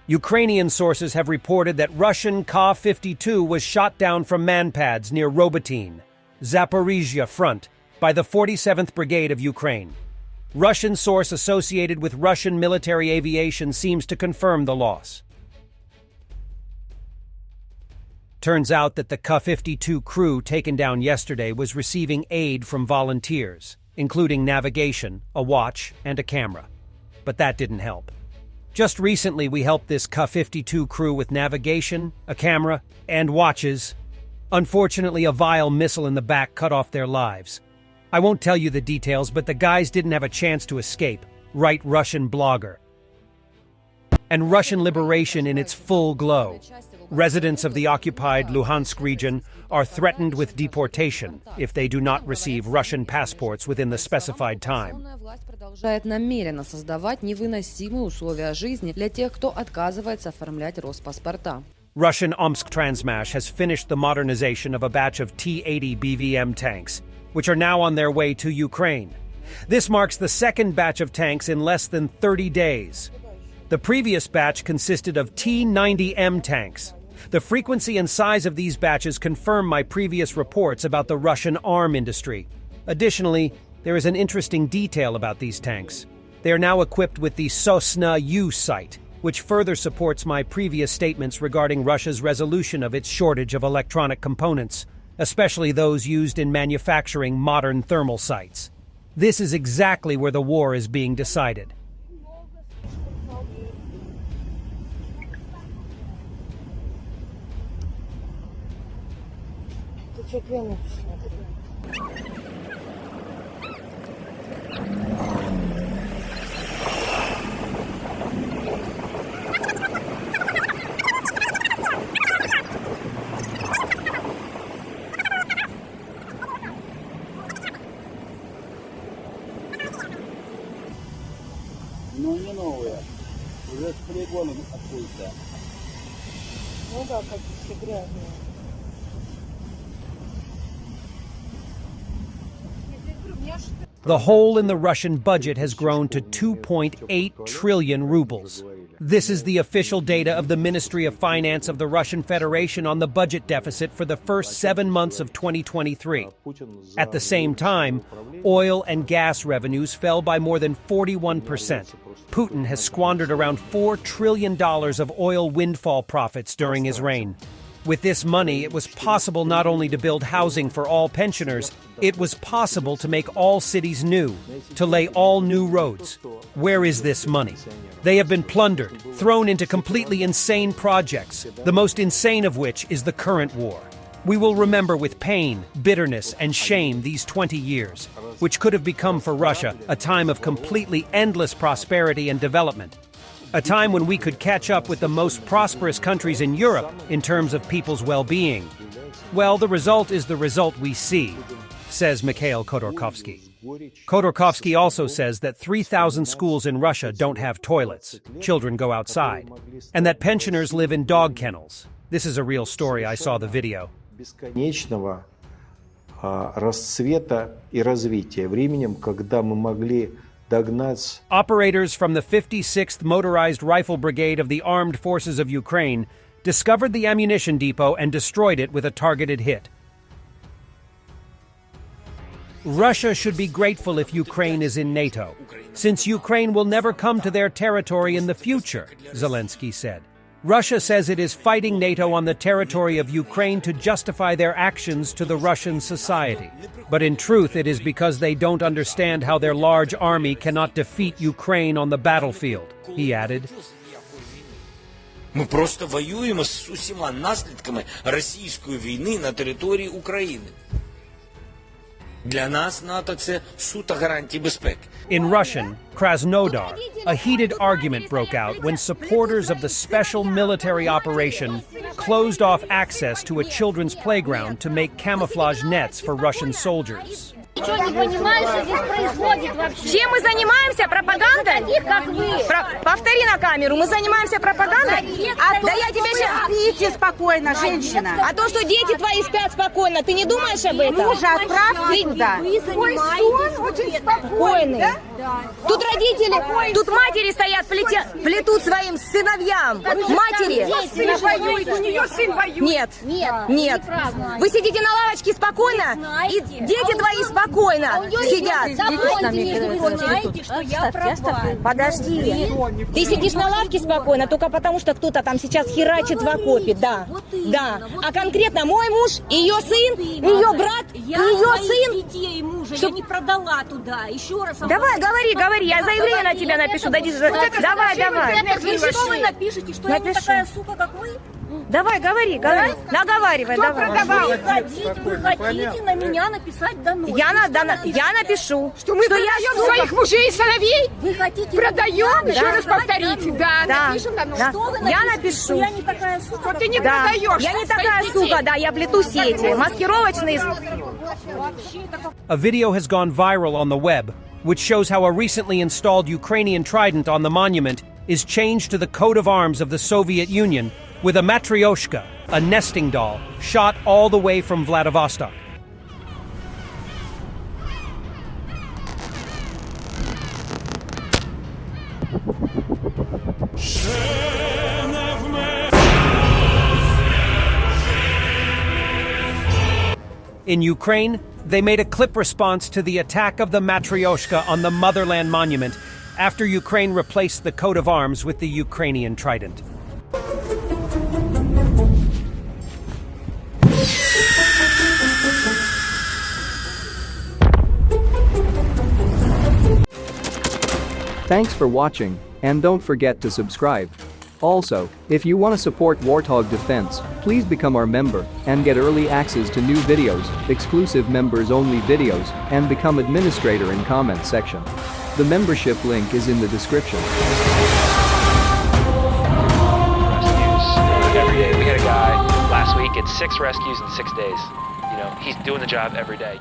Ukrainian sources have reported that Russian Ka-52 was shot down from manpads near Robotyne, Zaporizhia front, by the 47th Brigade of Ukraine. Russian source associated with Russian military aviation seems to confirm the loss. Turns out that the Ka-52 crew taken down yesterday was receiving aid from volunteers, including navigation, a watch, and a camera. But that didn't help. Just recently, we helped this Ka-52 crew with navigation, a camera, and watches. Unfortunately, a vile missile in the back cut off their lives. I won't tell you the details, but the guys didn't have a chance to escape, write Russian blogger. And Russian liberation in its full glow. Residents of the occupied Luhansk region are threatened with deportation if they do not receive Russian passports within the specified time. Продолжает намеренно создавать невыносимые условия жизни для тех, кто отказывается оформлять Роспаспорта. Russian Omsk Transmash has finished the modernization of a batch of T-80 BVM tanks, which are now on their way to Ukraine. This marks the second batch of tanks in less than 30 days. The previous batch consisted of T-90M tanks. The frequency and size of these batches confirm my previous reports about the Russian arm industry. Additionally, there is an interesting detail about these tanks. They are now equipped with the Sosna U sight, which further supports my previous statements regarding Russia's resolution of its shortage of electronic components, especially those used in manufacturing modern thermal sights. This is exactly where the war is being decided. Ну, не новые. Уже с полигоном откуда-то. Ну да, какие грязные. The hole in the Russian budget has grown to 2.8 trillion rubles. This is the official data of the Ministry of Finance of the Russian Federation on the budget deficit for the first 7 months of 2023. At the same time, oil and gas revenues fell by more than 41%. Putin has squandered around $4 trillion of oil windfall profits during his reign. With this money, it was possible not only to build housing for all pensioners, it was possible to make all cities new, to lay all new roads. Where is this money? They have been plundered, thrown into completely insane projects, the most insane of which is the current war. We will remember with pain, bitterness, and shame these 20 years, which could have become for Russia a time of completely endless prosperity and development. A time when we could catch up with the most prosperous countries in Europe in terms of people's well-being. Well, the result is the result we see, says Mikhail Khodorkovsky. Khodorkovsky also says that 3,000 schools in Russia don't have toilets. Children go outside. And that pensioners live in dog kennels. This is a real story. I saw the video. Бесконечного расцвета и развития временем, когда мы могли догнать. Operators from the 56th Motorized Rifle Brigade of the Armed Forces of Ukraine discovered the ammunition depot and destroyed it with a targeted hit. Russia should be grateful if Ukraine is in NATO, since Ukraine will never come to their territory in the future, Zelensky said. Russia says it is fighting NATO on the territory of Ukraine to justify their actions to the Russian society. But in truth, it is because they don't understand how their large army cannot defeat Ukraine on the battlefield, he added. Ми просто воюємо з усіма наслідками російської війни на території України. Для нас НАТО – це суто гарантії безпеки. In Russian, Krasnodar, a heated argument broke out when supporters of the special military operation closed off access to a children's playground to make camouflage nets for Russian soldiers. Ничего не понимаешь, что здесь происходит вообще? Чем мы занимаемся? Пропагандой? Как вы? Повтори на камеру, мы занимаемся пропагандой? Да я тебе сейчас... Спите спокойно, женщина. А то, что дети твои спят спокойно, ты не думаешь об этом? Мужа отправьте туда. Твой сон очень спокойный. Тут родители, тут матери стоят, плетут своим сыновьям. Матери. У нее сын воюет. Нет, нет. Вы сидите на лавочке спокойно, и дети твои спокойно сидят. Знаете, что я права. Подожди. Ты сидишь на лавке спокойно, только потому что кто-то там сейчас херачит в окопе, да. Да. А конкретно мой муж, ее сын, ее брат, ее сын. Детей мужа я не продала туда. Еще раз. Давай, говори, я заявление на тебя напишу. Давай. Что вы напишите, что я не такая сука, как вы? Давай, говори. Наговаривай, давай. Вы хотите на меня написать донос? Я напишу. Что мы продаем своих мужей и сыновей? Вы хотите Продаем? Еще раз повторите. Да, Да. напишем донос. Да. Что вы Я напишете, напишу. что я не такая сука? Вот ты не Да. продаешь. Я не такая сука, да, я плету сети. Маскировочные. A video has gone viral on the web, which shows how a recently installed Ukrainian trident on the monument is changed to the coat of arms of the Soviet Union with a matryoshka, a nesting doll, shot all the way from Vladivostok. In Ukraine, they made a clip response to the attack of the Matryoshka on the Motherland Monument after Ukraine replaced the coat of arms with the Ukrainian trident. Thanks for watching, and don't forget to subscribe. Also, if you want to support Warthog Defense, please become our member and get early access to new videos, exclusive members-only videos, and become administrator in comment section. The membership link is in the description. Rescues every day. We had a guy last week at 6 rescues in 6 days. You know, he's doing the job every day.